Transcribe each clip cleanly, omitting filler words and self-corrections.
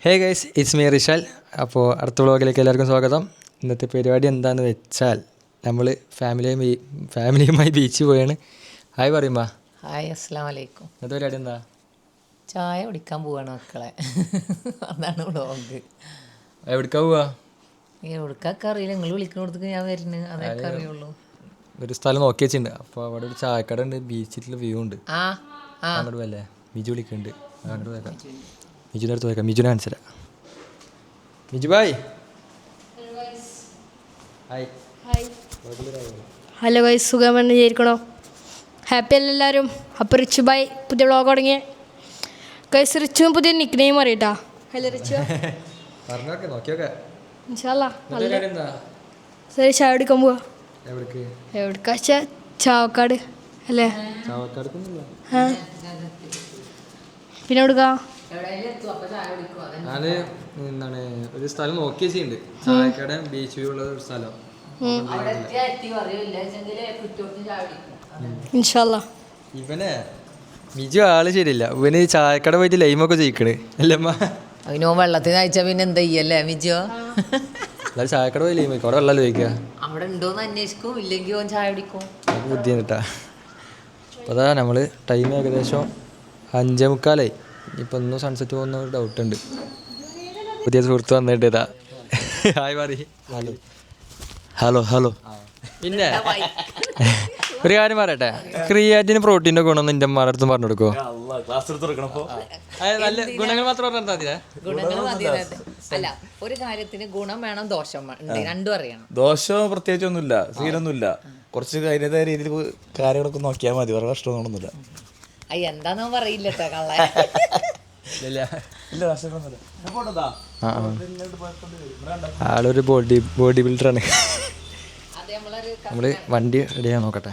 Hey guys, it's me Rishal. അപ്പോൾ അടുത്ത വ്ളോഗിലേക്ക് എല്ലാവർക്കും സ്വാഗതം. ഇന്നത്തെ പരിപാടി എന്താണെന്ന് വെച്ചാൽ നമ്മൾ ഫാമിലിയുമായി ബീച്ചിൽ പോയാണ്. ഹായ് പറയുമ്പോ. ഹായ്, അസ്സലാമു അലൈക്കും. ഇന്നത്തെ പരിപാടി എന്താ? ചായ കുടിക്കാൻ പോവാണ് മക്കളെ. അതാണ് വ്ളോഗ്. എവിടേക്കാ പോവാ? എവിടേക്കൊക്കെ അറിയില്ല, നിങ്ങൾ വിളിക്കുന്നിടത്തേക്ക് ഞാൻ വരുന്നത്, അതൊക്കെ അറിയുള്ളൂ. ഒരു സ്ഥലം നോക്കി വെച്ചിട്ടുണ്ട്. അപ്പോൾ അവിടെ ഒരു ചായക്കട ഉണ്ട്, ബീച്ചിലുള്ള വ്യൂ ഉണ്ട്. അങ്ങോട്ട് പോയല്ലേ? മിജു വിളിക്കുന്നുണ്ട്, അങ്ങോട്ട് പോയേക്കാം. മിജുവിൻ്റെ അടുത്ത് പോയേക്കാം. മിജുവിനെ കാണിച്ചു തരാം. മിജു ബായ്. ഹായ്. ഹലോ ഗൈസ്, സുഖമെന്ന് വിചാരിക്കണോ? ഹാപ്പി അല്ല എല്ലാവരും? അപ്പോൾ റിച്ചു ബായ് പുതിയ വ്ളോഗ് തുടങ്ങിയ ഗൈസ്. റിച്ചുവും പുതിയ നിക്ക് നെയിം അറിയട്ടാ. ഹലോ റിച്ചു. ഇൻഷാല്ലാ ശരി. ചായ കുടിക്കാൻ പോവാ. എവിടേക്കാ വെച്ചാൽ ചാവക്കാട് അല്ലേ? പിന്നെ എവിടുക്കാ? ഞാന് എന്താണ് ഒരു സ്ഥലം നോക്കി വെച്ചിട്ടുണ്ട്, ചായക്കട ബീച്ച് വ്യൂ ഉള്ള ഒരു സ്ഥലം. ഇൻഷാല്ലാ. ഇവനെ മിജു ആള് ശരിയില്ല. ഇവന് ചായക്കട പോയിട്ട് ലൈമൊക്കെ ചെയ്യിക്കണ് അല്ലമ്മ. അതിനോ വെള്ളത്തിന് അയച്ചാൽ പിന്നെ എന്താ ചെയ്യല്ലേ മിജോ? എന്നാലും ചായക്കട പോയി ലൈമ അവിടെ വെള്ളം ചോദിക്കുക. അവിടെ ഉണ്ടോന്ന് അന്വേഷിക്കും, ഇല്ലെങ്കിൽ ഓൻ ചായ കുടിക്കും. അത് ബുദ്ധിമുട്ടാ. അപ്പോൾ അതാ നമ്മള് ടൈം ഏകദേശം 5:45. ഇപ്പം ഒന്നും സൺസെറ്റ് പോകുന്ന ഒരു ഡൗട്ടുണ്ട്. പുതിയ സുഹൃത്ത് വന്നിട്ട് ഇതാ ഹായ് പറയ്. Hello hello hello. പിന്നെ ഒരു കാര്യം പറയട്ടെ, ക്രിയാറ്റിന് പ്രോട്ടീൻ്റെ ഗുണം നിന്റെ അമ്മയുടെ അടുത്തും പറഞ്ഞു കൊടുക്കുമോ? നല്ല ഗുണങ്ങൾ മാത്രം പറഞ്ഞാൽ മതിയേ. അല്ല, ഒരു കാര്യത്തിന് ഗുണം വേണം, ദോഷം രണ്ടും അറിയണം. ദോഷം പ്രത്യേകിച്ചൊന്നുമില്ല, സീനൊന്നുമില്ല. കുറച്ച് അതിൻ്റെതായ രീതിയിൽ കാര്യങ്ങളൊക്കെ നോക്കിയാൽ മതി, വേറെ കഷ്ടമൊന്നുമില്ല. എന്താന്നോ പറയില്ല കള്ള. ആളൊരു ബോഡി ബിൽഡറാണ്. നമ്മള് വണ്ടി റെഡി ചെയ്യാൻ നോക്കട്ടെ.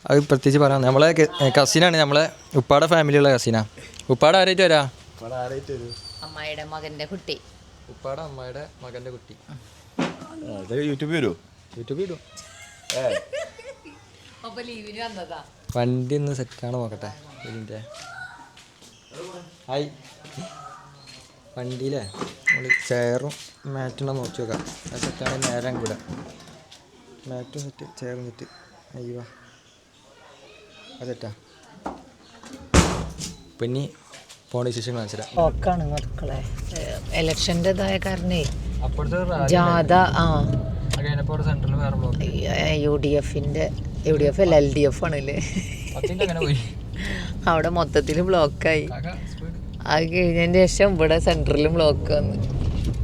അത് പ്രത്യേകിച്ച് പറയാം, നമ്മളെ കസിനാണ്, നമ്മളെ ഉപ്പാടെ ഫാമിലിയുള്ള കസിനാ. ഉപ്പാടെ ആരായിട്ട് വരാ? അമ്മായിയുടെ മകന്റെ കുട്ടി. ഉപ്പാടെ അമ്മായിയുടെ മകന്റെ കുട്ടി. യൂട്യൂബിൽ വരുമോ? യൂട്യൂബിൽ ഇടും. ലീവിന് വന്നതാ. വണ്ടി ഒന്ന് സെറ്റാണോ നോക്കട്ടെ. ഇതിൻ്റെ ഹായ്. വണ്ടിയിലെ നമ്മൾ ചെയറും മാറ്റുണ്ടോ നോക്കി നോക്കാം. അത് സെറ്റാണ്. നേരം കൂടെ മാറ്റും സെറ്റ്, ചെയറും സെറ്റ്. അയ്യോ അത് സെറ്റാ. പിന്നെ ഫോൺ വിശേഷം കാണിച്ചില്ല. ഓക്കാണ് മക്കളെ, ഇലക്ഷൻ്റെതായ കാരണേ അപ്പോഴത്തെ ജാഥ. സെൻട്രൽ യു ഡി എഫ് അല്ല, LDF ആണല്ലേ. അവിടെ മൊത്തത്തിൽ ബ്ലോക്കായി. അത് കഴിഞ്ഞതിന് ശേഷം ഇവിടെ സെൻട്രലും ബ്ലോക്ക് വന്ന്.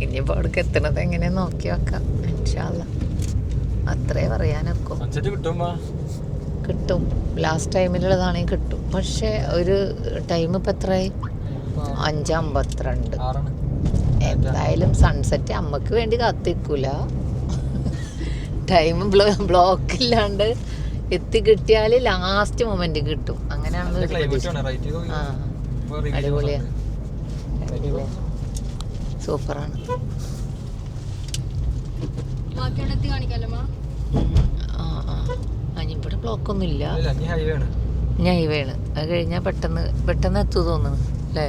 ഇനിയിപ്പോൾ അവിടേക്ക് എത്തണത് എങ്ങനെയാ നോക്കി വെക്കാം. ഇൻഷാ അല്ലാ അത്രേ പറയാനൊക്കെ കിട്ടും. ലാസ്റ്റ് ടൈമിലുള്ളതാണെങ്കിൽ കിട്ടും. പക്ഷേ ഒരു ടൈം ഇപ്പം എത്രയായി? 5:52. എന്തായാലും സൺസെറ്റ് അമ്മക്ക് വേണ്ടി കാത്തിക്കൂല. ടൈം ബ്ലോക്ക് ഇല്ലാണ്ട് എത്തി കിട്ടിയാൽ ലാസ്റ്റ് മൊമെന്റ് കിട്ടും. അങ്ങനെയാണ്. അടിപൊളിയാ, സൂപ്പറാണ്. ഇവിടെ ബ്ലോക്കൊന്നും ഇല്ല. ഇനി ഹൈവേ ആണ്. അത് കഴിഞ്ഞാൽ പെട്ടെന്ന് എത്തു തോന്നുന്നു അല്ലേ?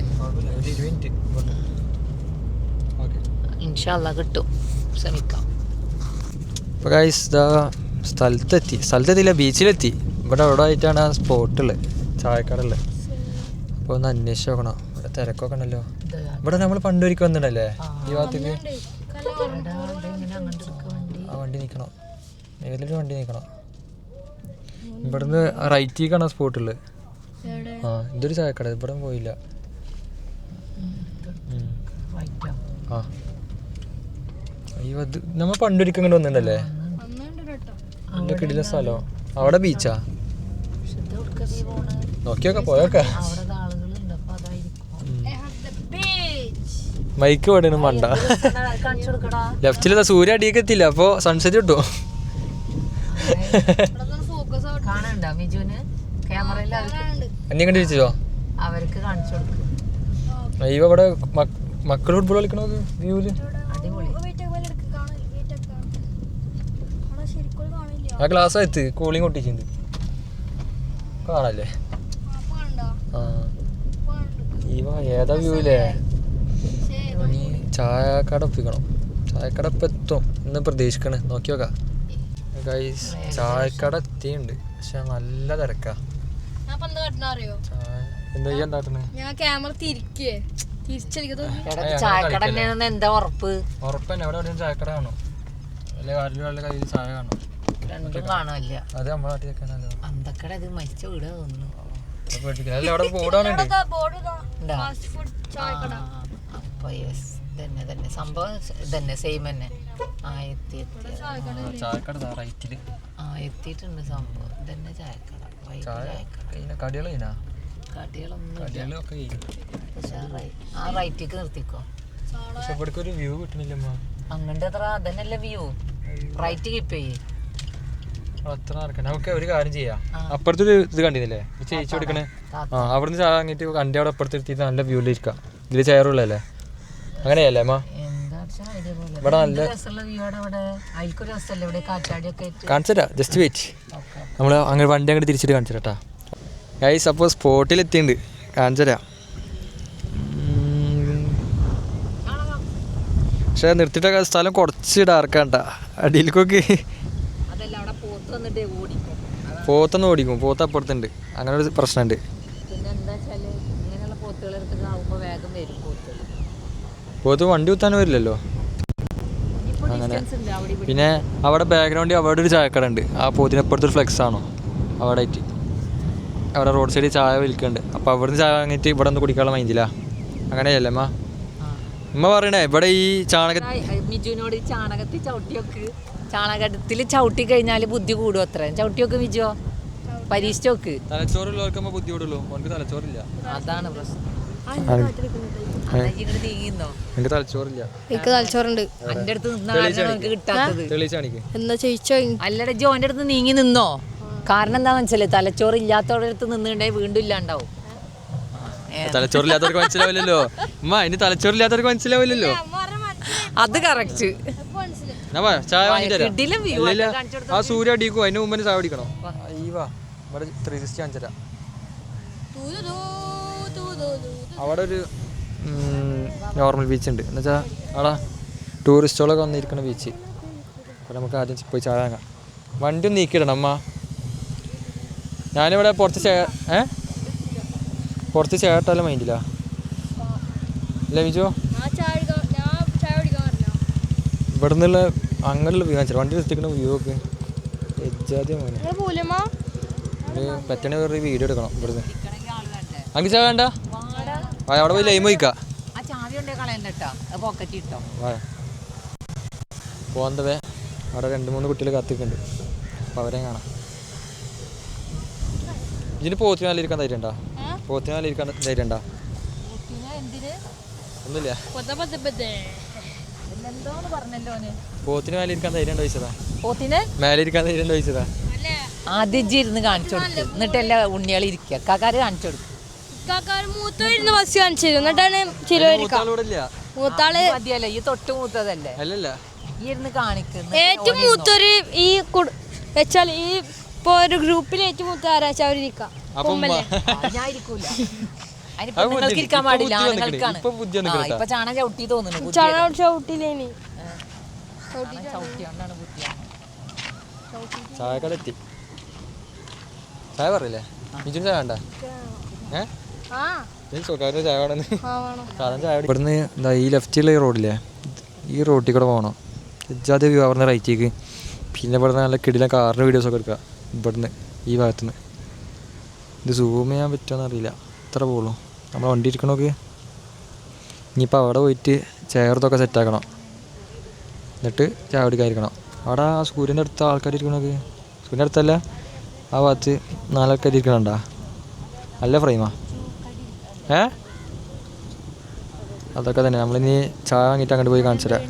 ഇൻഷാ അല്ലാ കിട്ടും, ശ്രമിക്കാം. ഇപ്പോൾ ഗൈസ് ഇതാ സ്ഥലത്തെത്തിയില്ല, ബീച്ചിലെത്തി. ഇവിടെ ആയിട്ടാണ് ആ സ്പോട്ടുള്ളത്, ചായക്കടuള്ളത്. അപ്പോൾ ഒന്ന് അന്വേഷിച്ച് നോക്കണം. ഇവിടെ തിരക്കൊക്കെ ഉണ്ടല്ലോ. ഇവിടെ നമ്മൾ പണ്ടൊരിക്കൽ വന്നിട്ടല്ലേ ഈ ഭാഗത്തേക്ക്. ആ വണ്ടി നിൽക്കണം, ഏതൊരു വണ്ടി നിൽക്കണം. ഇവിടുന്ന് റൈറ്റിലേക്കാണ് സ്പോട്ടുള്ളത്. ഇതൊരു ചായക്കട, ഇവിടെ പോയില്ല. അയ്യോ, അത് നമ്മൾ പണ്ടൊരിക്കൽ ഇങ്ങനെ വന്നിട്ടുണ്ടല്ലേ. എൻ്റെ കിടില സ്ഥലം. അവിടെ ബീച്ചാ? നോക്കിയൊക്കെ പോയൊക്കെ. മൈക്ക് വേണം മണ്ട. ലെഫ്റ്റിൽ സൂര്യ അടിയൊക്കെ എത്തില്ല, അപ്പോൾ സൺസെറ്റ് കിട്ടും. എന്നെ കണ്ടു വിളിച്ചോ? അയ്യോ, അവിടെ മക്കൾ ഫുട്ബോൾ കളിക്കണോ വ്യൂല്? ആ ക്ലാസ് ആയിട്ട് കൂളിങ് ഒട്ടിച്ചിട്ടുണ്ട്, കാണല്ലേ? ആ ഈ ഏതാ വ്യൂല്ലേ? ഇനി ചായക്കട ഒപ്പിക്കണം. ചായക്കട ഇപ്പം എത്തും ഇന്ന് പ്രതീക്ഷിക്കണേ. നോക്കി നോക്കാം ഗൈസ്. ചായക്കട എത്തിയുണ്ട്, പക്ഷെ നല്ല തിരക്കാ. എന്താ എന്താട്ടണേ? ഞാൻ ക്യാമറ തിരിക്കേ ചായക്കട എന്താ ഉറപ്പ്? ഉറപ്പന്നെ ഇവിടെ എവിടെയും ചായക്കട കാണും, അല്ലെ ആരുടെ കയ്യിൽ ചായ കാണും. രണ്ടും കാണുമല്ല. അത് നമ്മളെ നാട്ടിലേക്കാണല്ലോ. അന്തക്കട ഇത് മരിച്ച വീട് തോന്നുന്നു. അല്ല അവിടെ ബോർഡാണുണ്ട്. അപ്പൊ യെസ് തന്നെ തന്നെ സംഭവം തന്നെ സെയിം തന്നെ. ചായക്കട റൈറ്റില് എത്തിയിട്ടുണ്ട് സംഭവം. ഇതന്നെ ചായക്കട. കടികളൊന്നും ആ റൈറ്റിക്ക് നിർത്തിക്കോ. ഒരു വ്യൂ കിട്ടണില്ലമ്മ. അങ്ങോട്ട് അത്ര അതന്നെയല്ല വ്യൂ. റൈറ്റ് കീപ്പ് ചെയ്യേ. അത്ര നടക്കണേ. നമുക്ക് ഒരു കാര്യം ചെയ്യാം. അപ്പുറത്തൊരു ഇത് കണ്ടിരുന്നില്ലേ ചേച്ചി കൊടുക്കണേ? അവിടുന്ന് ചായ വാങ്ങിയിട്ട് വണ്ടി അവിടെ അപ്പുറത്ത് എടുത്തിട്ട് നല്ല വ്യൂവിലിരിക്കാം. ഇതിൽ ചെയറുള്ളല്ലേ? അങ്ങനെയല്ലേ അമ്മ? ഇവിടെ നല്ല കാണിച്ചരാ. ജസ്റ്റ് വെയിറ്റ്, നമ്മൾ അങ്ങനെ വണ്ടി അങ്ങോട്ട് തിരിച്ചിട്ട് കാണിച്ചരാ ഗൈസ്. അപ്പോൾ സ്പോട്ടിലെത്തിയിട്ടുണ്ട്, കാണിച്ചരാ. പക്ഷെ നിർത്തിയിട്ടൊക്കെ സ്ഥലം കുറച്ച് ഡാർക്കാണ്ട. അടിയിലേക്കൊക്കെ പോത്തൊന്നും ഓടിക്കും. പോത്ത് അപ്പുറത്തുണ്ട്, അങ്ങനെ ഒരു പ്രശ്നമുണ്ട്. പോത്ത് വണ്ടി കുത്താൻ വരില്ലല്ലോ അങ്ങനെ. പിന്നെ അവിടെ ബാക്ക്ഗ്രൗണ്ടിൽ അവിടെ ഒരു ചായക്കട ഉണ്ട്. ആ പോത്തിനപ്പുറത്തൊരു ഫ്ലെക്സ് ആണോ അവിടെ ആയിട്ട്. അവിടെ റോഡ് സൈഡിൽ ചായ വിൽക്കുന്നുണ്ട്. അപ്പോൾ അവിടുന്ന് ചായ വാങ്ങിയിട്ട് ഇവിടെ ഒന്ന് കുടിക്കാനുള്ള മൈൻഡില്ല. അങ്ങനെയല്ലേ അമ്മ? അമ്മ പറയണേ ഇവിടെ ഈ മിജുവിനോട് ചാണകത്തിൽ ചവിട്ടിയൊക്കെ, ചാണകത്തിൽ ചവിട്ടി കഴിഞ്ഞാൽ ബുദ്ധി കൂടും. അത്ര ചവിട്ടിയൊക്കെ മിജുവോ പരീക്ഷിച്ച് നോക്ക്. തലച്ചോറുള്ളവർക്ക് ബുദ്ധി കൂടുള്ളൂ, എനിക്ക് തലച്ചോറില്ല. അതാണ് പ്രശ്നം. എനിക്ക് തലച്ചോറില്ല. എനിക്ക് തലച്ചോറുണ്ട്. എന്റെ അടുത്ത് നിന്നാണ് കിട്ടാത്തത്. എന്താ ചോദിച്ചോ? അല്ലടെ ജോന്റെ അടുത്ത് നീങ്ങി നിന്നോ. കാരണം എന്താ മനസ്സിലായി? തലച്ചോറ് ഇല്ലാത്തവരുടെ അടുത്ത് നിന്നുണ്ടെങ്കിൽ വീണ്ടും ഇല്ലാണ്ടാവും. തലച്ചോറില്ലാത്തവർക്ക് മനസ്സിലാവില്ലല്ലോ അമ്മ. ഇനി തലച്ചോറില്ലാത്തവർക്ക് മനസ്സിലാവില്ലല്ലോ. അത് കറക്റ്റ്. ചായ വാങ്ങിത്തരാ. ആ സൂര്യ അടിക്കും, അതിന് മുമ്പ് ചായ അടിക്കണോ? അയ്യവാ ഇവിടെ 360 കാണിച്ചരാ. അവിടെ ഒരു നോർമൽ ബീച്ച് ഉണ്ട്, എന്ന് വെച്ചാൽ അവിടെ ടൂറിസ്റ്റുകളൊക്കെ വന്നിരിക്കുന്ന ബീച്ച്. അപ്പോൾ നമുക്ക് ആദ്യം പോയി ചായ വാങ്ങാം. വണ്ടി ഒന്ന് നീക്കിയിടണം അമ്മ. ഞാനിവിടെ പുറത്ത് ചേട്ടാലും മൈൻഡില്ല അല്ലേ വിജോ? ഇവിടെ നിന്നുള്ള അങ്ങനെയുള്ള വ്യൂ കാണിച്ചാൽ വണ്ടി നിർത്തിക്കുന്ന വ്യൂ ഒക്കെ എജാതി മോനെ. പറ്റണ വേറെ വീഡിയോ എടുക്കണം ഇവിടുന്ന്. അങ്ങ് ചായ വേണ്ട, അവിടെ പോയി ലൈം വയ്ക്കാം. പോന്തവേ അവിടെ 2-3 കുട്ടികൾ കാത്തിക്കുന്നുണ്ട്. അപ്പം അവരെ കാണാം. ഇതിന് പോത്തിന് മേലെ ഇരിക്കാൻ ധൈര്യം ഉണ്ടോ? പോത്തിന് മേലെ ഇരിക്കാൻ ധൈര്യം ഉണ്ടോ? ഒന്നുമില്ല. പോത്തിന് മേലെ ഇരിക്കാൻ ധൈര്യം ഉണ്ടോ ചോദിച്ചതാ? മേലെ ഇരിക്കാൻ ധൈര്യം ഉണ്ടോ ചോദിച്ചതാ? ആദ്യം ഇരുന്ന് കാണിച്ചു കൊടുത്തു, എന്നിട്ട് എല്ലാ ഉണ്ണികളി ഇരിക്കുക. കാക്കാര് കാണിച്ചു കൊടുക്കും. ബസ് കാണിച്ചു തരും, എന്നിട്ടാണ് മൂത്താള് മതിയല്ലേ? ഈ തൊട്ട് മൂത്തതല്ലേ? അല്ലല്ല, ഈ ഇരുന്ന് കാണിക്കുന്നു. ഏറ്റവും മൂത്തൊരു ഈ വെച്ചാൽ ഈ ഇപ്പൊ ഒരു ഗ്രൂപ്പിൽ ഏറ്റവും മൂത്ത ആരാച്ചാ അവരിക്കാം. ഞാൻ ഇരിക്കൂല. നിങ്ങൾക്ക് ഇരിക്കാൻ പാടില്ല, ആണുങ്ങൾക്കാണ്. ഇപ്പൊ ചാണകം ചവിട്ടി തോന്നുന്നു. ചാണകം ചവിട്ടില്ലേനി ചവിട്ടിയോണ്ടാണ് ബുദ്ധിയാണ്. ചായക്കട എത്തി. ചായ പറയില്ലേ മിജുന്? ചായ വേണ്ട? സ്വകാര്യ ചായ വേണമെന്ന് സാധനം ചായ. ഇവിടുന്ന് എന്താ ഈ ലെഫ്റ്റിലുള്ള ഈ റോഡില്ലേ, ഈ റോഡിൽ കൂടെ പോകണം. ഇജാതി വ്യൂ അവിടെ റൈറ്റേക്ക്. പിന്നെ ഇവിടുന്ന് നല്ല കിടിലം കാറിൻ്റെ വീഡിയോസൊക്കെ എടുക്കുക ഇവിടുന്ന് ഈ ഭാഗത്തുനിന്ന്. ഇത് സൂം ചെയ്യാൻ പറ്റുമോയെന്ന് അറിയില്ല, ഇത്ര പോകുള്ളൂ. നമ്മൾ വണ്ടി ഇരിക്കണമൊക്കെ. ഇനിയിപ്പോൾ അവിടെ പോയിട്ട് ചെയർതൊക്കെ സെറ്റാക്കണം, എന്നിട്ട് ചായ കുടിക്കാതിരിക്കണം. അവിടെ ആ സൂര്യൻ്റെ അടുത്ത ആൾക്കാർ ഇരിക്കണമൊക്കെ. സൂര്യൻ്റെ അടുത്തല്ല, ആ ഭാഗത്ത് 4 ആൾക്കാർ ഇരിക്കണുണ്ടാ. നല്ല ഫ്രെയിമാ. അതൊക്കെ തന്നെ നമ്മളിനി ചായ വാങ്ങിയിട്ട് അങ്ങോട്ട് പോയി കാണിച്ചു തരാം.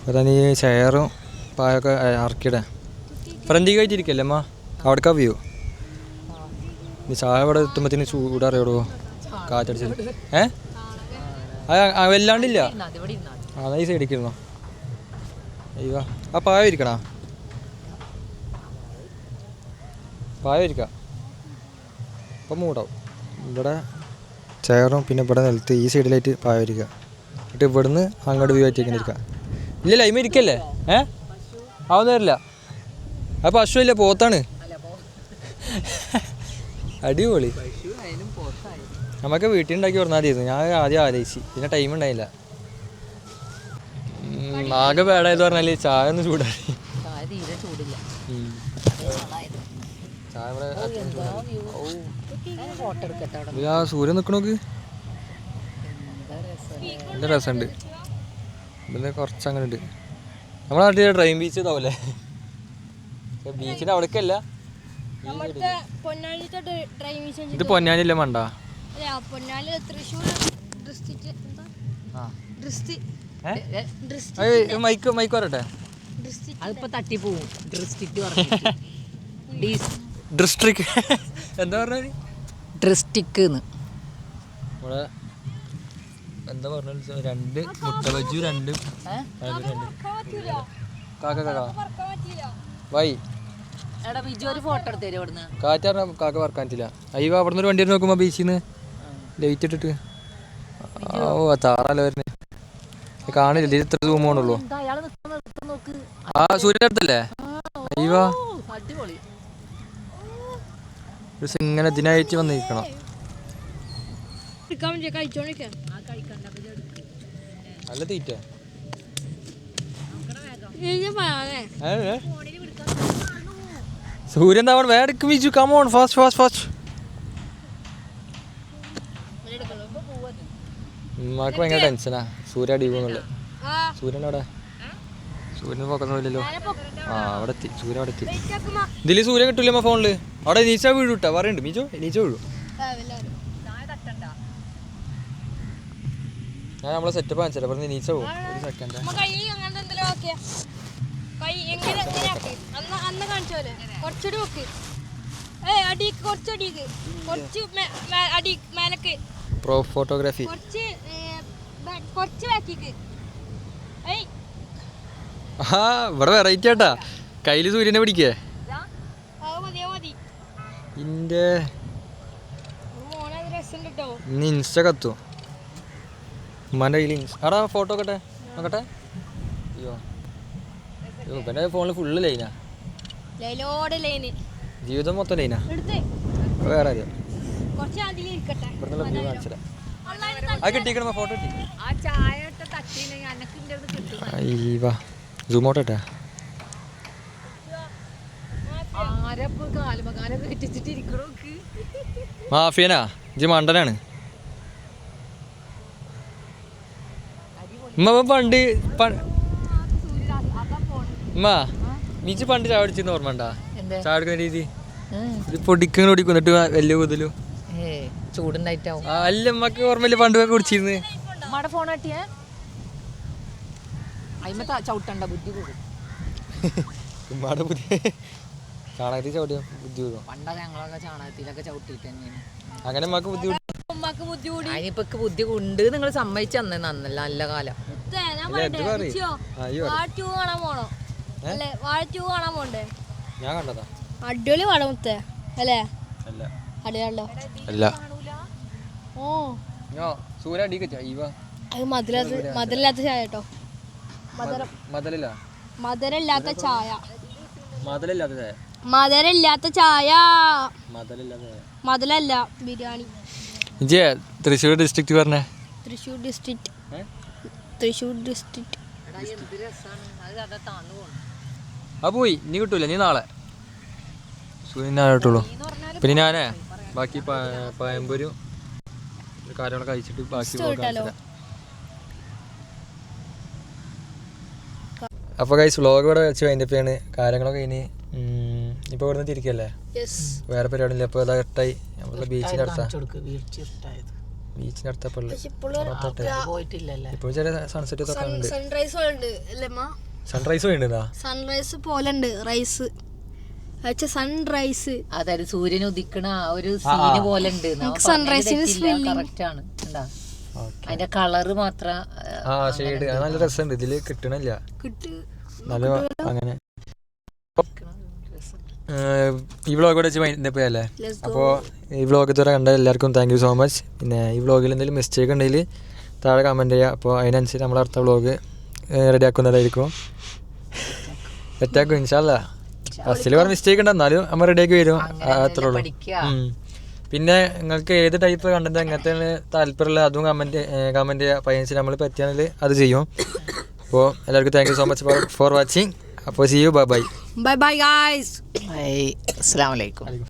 അതാ നീ ചെയറും പായൊക്കെ ഇറക്കിയിടാൻ ഫ്രണ്ടിക്കായിട്ട് ഇരിക്കല്ലേ അമ്മ? അവിടേക്കാ വ്യൂ. നീ ചായ ഇവിടെ എത്തുമ്പോഴത്തേന് ചൂടറിയോടോ, കാറ്റടിച്ചത്. വല്ലാണ്ടില്ല. ആ ഈ സൈഡിലേക്ക് ഇരുന്നോ. അയ്യോ ആ പായ ഇരിക്കണ, പായ ഇരിക്കാം. അപ്പം മൂടാവും. ഇവിടെ ചെയറും പിന്നെ ഇവിടെ നിലത്ത് ഈ സൈഡിലായിട്ട് പായ ഇരിക്കുക. എന്നിട്ട് ഇവിടുന്ന് അങ്ങോട്ട് വ്യൂ ആയിട്ട് ഇരിക്കാം. ഇല്ലല്ല ഇമ്മ ഇരിക്കല്ലേ ആവുന്ന വരില്ല. ആ പശു ഇല്ല പോത്താണ്. അടിപൊളി. നമുക്ക് വീട്ടിൽ ഉണ്ടാക്കി പറഞ്ഞാൽ മതിയായിരുന്നു. ഞാൻ ആദ്യം ആലോചിച്ച് പിന്നെ ടൈം ഉണ്ടായില്ല. ആകെ പേടായത് പറഞ്ഞാൽ ചായ ഒന്ന് ചൂടായി. ആ സൂര്യൻ നിൽക്കണോക്ക് നല്ല രസമുണ്ട്. പിന്നെ കുറച്ച് അങ്ങനെ ഉണ്ട്. നമ്മുടെ നാട്ടിൽ ഡ്രൈം ബീച്ച് ഇതാവല്ലേ? ബീച്ചിൻ്റെ അവിടേക്കല്ല, ഇത് പൊന്നാനില്ല മണ്ട. മൈക്ക് പറയട്ടെ. ഡിസ്ട്രിക്ട് എന്താ പറഞ്ഞ ഡിസ്ട്രിക്ട് നമ്മളെ എന്താ പറഞ്ഞ 2 മുട്ട ബജ്ജു 2 വൈ കാറ്റ് കാക്ക പറക്കാൻ പറ്റില്ല. അയ്യോ അവിടെ ഒരു വണ്ടി നോക്കുമ്പോ ബീച്ചിൽ നിന്ന് ലൈറ്റ് ഇട്ടിട്ട് ഓ താറല്ല വരുന്നേ കാണില്ല. ഇത്ര സൂം ആണുള്ളൂ. ആ സൂര്യൻ്റെ അടുത്തല്ലേ? അയ്യോ ഇങ്ങനെ ഇതിനായിട്ട് വന്നിരിക്കണം. നല്ല തീറ്റ സൂര്യൻ താവൺ വേടക്ക് beach. Come on fast fast fast. ഉമ്മാക്ക് ഭയങ്കര ടെൻഷനാ സൂര്യ അടിക്കുന്നുള്ളത്. സൂര്യൻ അവിടെ സൂര്യന് പോക്കുന്നില്ലല്ലോ. ആ അവിടെ എത്തി. സൂര്യ അവിടെ എത്തി. ഇതിൽ സൂര്യ കിട്ടൂല ഫോണില്. അവിടെ നീച്ച വീഴു കിട്ടാ പറയുന്നുണ്ട്. മീച്ചോ നീച്ച വീഴു. ഞാൻ നമ്മളെ സെറ്റപ്പ് കാണിച്ചാൽ പറഞ്ഞ് നീച്ച പോകും. ഒരു സെക്കൻഡ് പ്രോ ഫോട്ടോഗ്രാഫി. ആ ഇവിടെ വെറൈറ്റി ആട്ടാ. കയ്യില് സൂര്യനെ പിടിക്കേ ഇന്റെ ഇന്ന് ഇൻസ്റ്റ കത്തും. ഉമ്മാൻ്റെ കയ്യിൽ ആടാ ഫോട്ടോ നോക്കട്ടെ നോക്കട്ടെ. അയ്യോ ഇവൻ്റെ ഫോണിൽ ഫുള്ള് ലൈനാ. ജീവിതം മൊത്തം ലൈനാ. വേറെ ആരെയോ ഇവിടുന്നുള്ള വ്യൂ കാണിച്ചതാ. അത് കിട്ടിക്കണ ഫോട്ടോ കിട്ടി. അയ്യവാ സൂം ഔട്ട് ഇട്ടാ. മാഫിയനാ ഇജ്ജ് മണ്ടനാണ്. ഉമ്മ പണ്ട് ഉമ്മ നീച്ച് പണ്ട് ചായ അടിച്ചെന്ന് ഓർമ്മ ഉണ്ടാ? ചായ എടുക്കുന്ന രീതി ഇത് പൊടിക്കുന്ന പൊടിക്കും എന്നിട്ട് വലിയ കുതിലും ചൂടുണ്ടായിട്ടാവും. അല്ല ഉമ്മക്ക് ഓർമ്മയില്ല പണ്ട് കുടിച്ചിരുന്ന്. ഉമ്മാടെ പുതിയ ചാണകത്തിൽ ചവിട്ടിയ ബുദ്ധി കൂടും. അങ്ങനെ ഉമ്മക്ക് ബുദ്ധി അതിനിപ്പൊക്കെ ബുദ്ധി ഉണ്ട്. നിങ്ങൾ സമ്മതിച്ചു തന്നെ നന്നല്ല നല്ല കാലം. ഞാൻ കണ്ടതാ. അടിപൊളി പടം മുത്തേ അല്ലേ? അല്ല ഓ സൂര്യ അടിക്ക അത് മധുരമില്ലാത്ത ചായ കേട്ടോ. മധുരമില്ലാത്ത ചായ. മധുരല്ല ബിരിയാണി. തൃശ്ശൂർ ഡിസ്ട്രിക്ട് പറഞ്ഞേ. തൃശ്ശൂർ ഡിസ്ട്രിക്ട്. ആ പോയി നീ കിട്ടൂല. നീ നാളെ സൂര്യനെ കിട്ടുള്ളൂ. പിന്നെ ഞാനേ ബാക്കി പയമ്പൂരും കാര്യങ്ങളൊക്കെ കഴിച്ചിട്ട് ബാക്കി. അപ്പോൾ ഗൈസ് വ്ളോഗ് ഇവിടെ വെച്ച് കഴിഞ്ഞപ്പോഴാണ് കാര്യങ്ങളൊക്കെ ഇനി ഇപ്പോൾ ഇവിടെ നിന്ന് തിരിക്കല്ലേ? വേറെ പരിപാടിയില്ല. അപ്പോൾ അതാ കട്ടായി നമ്മളെ ബീച്ചിനടുത്തപ്പോൾ ഇപ്പോൾ ചെറിയ സൺസെറ്റ് ഒക്കെ ഉണ്ട്. സൺറൈസ് വേണ്ടാ? സൺറൈസ് പോലെ ഉണ്ട്. റൈസ് സൺറൈസ് അതായത് സൂര്യൻ ഉദിക്കണ ഒരു സീന് പോലെ ഉണ്ട്. കറക്റ്റ് ആണ്. അതിന്റെ കളറ് മാത്രം നല്ല രസമുണ്ട്. ഇതില് കിട്ടണില്ല നല്ല അങ്ങനെ. ഈ വ്ളോഗ് ഇവിടെ വെച്ച് മൈൻഡപ്പല്ലേ? അപ്പോൾ ഈ വ്ളോഗ് ഇതുവരെ കണ്ട എല്ലാവർക്കും താങ്ക് യു സോ മച്ച്. പിന്നെ ഈ വ്ളോഗിൽ എന്തെങ്കിലും മിസ്റ്റേക്ക് ഉണ്ടെങ്കിൽ താഴെ കമൻറ്റ് ചെയ്യുക. അപ്പോൾ അതിനനുസരിച്ച് നമ്മൾ അടുത്ത വ്ളോഗ് റെഡിയാക്കുന്നതായിരിക്കും. സെറ്റാക്കും ഇൻഷാല്ല. ഫസ്റ്റിൽ കുറേ മിസ്റ്റേക്ക് ഉണ്ട്, എന്നാലും നമ്മൾ റെഡിയാക്കി വരും. അത്രേ ഉള്ളൂ. പിന്നെ നിങ്ങൾക്ക് ഏത് ടൈപ്പ് കണ്ടന്റ് എങ്ങനത്തെ താല്പര്യമുള്ള അതും കമൻറ്റ് ചെയ്യുക. അപ്പോൾ അതിനനുസരിച്ച് നമ്മൾ പറ്റുകയാണെങ്കിൽ അത് ചെയ്യും. അപ്പോൾ എല്ലാവർക്കും thank you so much for watching. അപ്പോൾ see you. Bye bye. Bye bye guys. അസ്സലാമു അലൈക്കും.